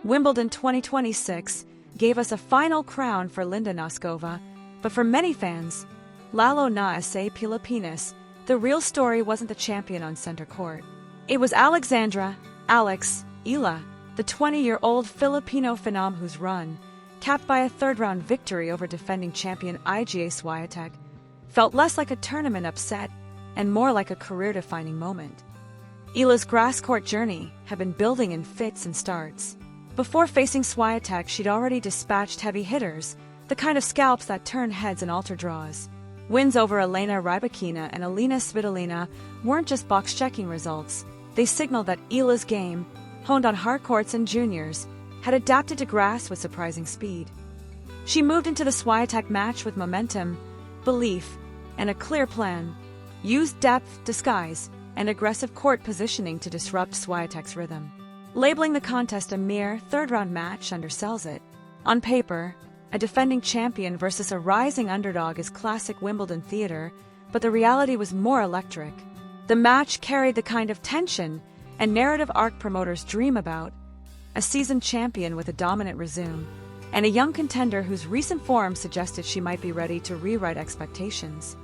Wimbledon 2026 gave us a final crown for Linda Noskova, but for many fans, lalo na sa Pilipinas, the real story wasn't the champion on center court. It was Alexandra Eala, the 20-year-old Filipino phenom whose run, capped by a third-round victory over defending champion Iga Swiatek, felt less like a tournament upset and more like a career-defining moment. Eala's grass court journey had been building in fits and starts. Before facing Swiatek, she'd already dispatched heavy hitters, the kind of scalps that turn heads and alter draws. Wins over Elena Rybakina and Alina Svitolina weren't just box-checking results. They signaled that Eala's game, honed on hard courts and juniors, had adapted to grass with surprising speed. She moved into the Swiatek match with momentum, belief, and a clear plan. Used depth, disguise, and aggressive court positioning to disrupt Swiatek's rhythm. Labeling the contest a mere third-round match undersells it. On paper, a defending champion versus a rising underdog is classic Wimbledon theater, but the reality was more electric. The match carried the kind of tension and narrative arc promoters dream about: a seasoned champion with a dominant resume, and a young contender whose recent form suggested she might be ready to rewrite expectations.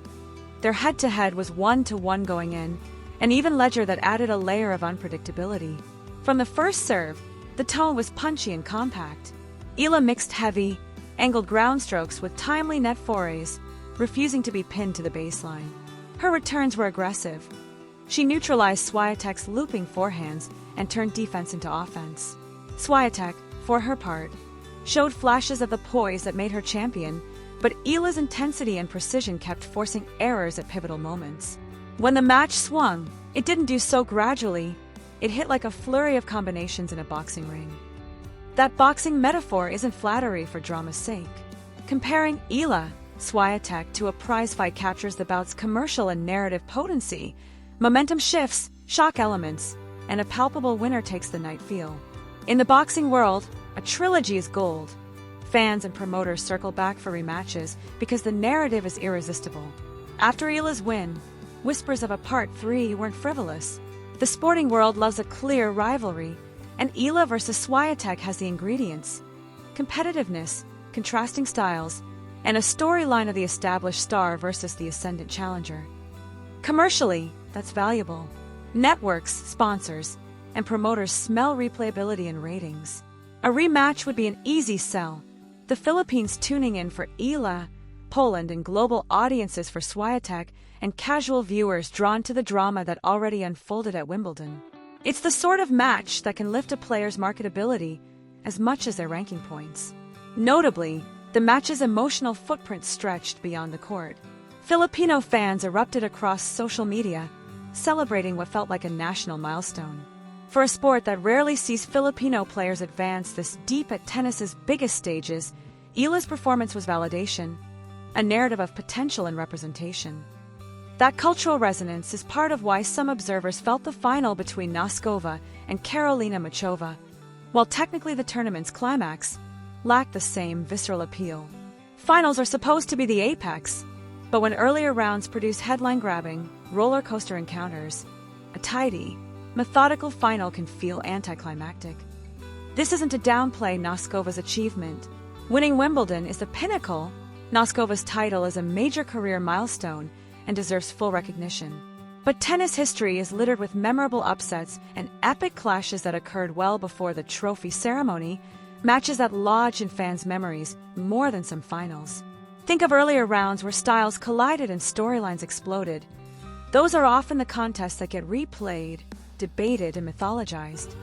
Their head-to-head was 1-1 going in, an even ledger that added a layer of unpredictability. From the first serve, the tone was punchy and compact. Eala mixed heavy, angled ground strokes with timely net forays, refusing to be pinned to the baseline. Her returns were aggressive. She neutralized Swiatek's looping forehands and turned defense into offense. Swiatek, for her part, showed flashes of the poise that made her champion, but Eala's intensity and precision kept forcing errors at pivotal moments. When the match swung, it didn't do so gradually. It hit like a flurry of combinations in a boxing ring. That boxing metaphor isn't flattery for drama's sake. Comparing Iga Swiatek to a prize fight captures the bout's commercial and narrative potency. Momentum shifts, shock elements, and a palpable winner takes the night feel. In the boxing world, a trilogy is gold. Fans and promoters circle back for rematches because the narrative is irresistible. After Eala's win, whispers of a Part 3 weren't frivolous. The sporting world loves a clear rivalry, and Eala versus Swiatek has the ingredients: competitiveness, contrasting styles, and a storyline of the established star versus the ascendant challenger. Commercially, that's valuable. Networks, sponsors, and promoters smell replayability and ratings. A rematch would be an easy sell. The Philippines tuning in for Eala, Poland and global audiences for Swiatek, and casual viewers drawn to the drama that already unfolded at Wimbledon. It's the sort of match that can lift a player's marketability as much as their ranking points. Notably, the match's emotional footprint stretched beyond the court. Filipino fans erupted across social media, celebrating what felt like a national milestone. For a sport that rarely sees Filipino players advance this deep at tennis's biggest stages, Eala's performance was validation, a narrative of potential and representation. That cultural resonance is part of why some observers felt the final between Noskova and Karolina Muchova, while technically the tournament's climax, lacked the same visceral appeal. Finals are supposed to be the apex, but when earlier rounds produce headline-grabbing, roller-coaster encounters, a tidy, methodical final can feel anticlimactic. This isn't to downplay Noskova's achievement. Winning Wimbledon is the pinnacle. Noskova's title is a major career milestone and deserves full recognition. But tennis history is littered with memorable upsets and epic clashes that occurred well before the trophy ceremony, matches that lodge in fans' memories more than some finals. Think of earlier rounds where styles collided and storylines exploded. Those are often the contests that get replayed, debated, and mythologized.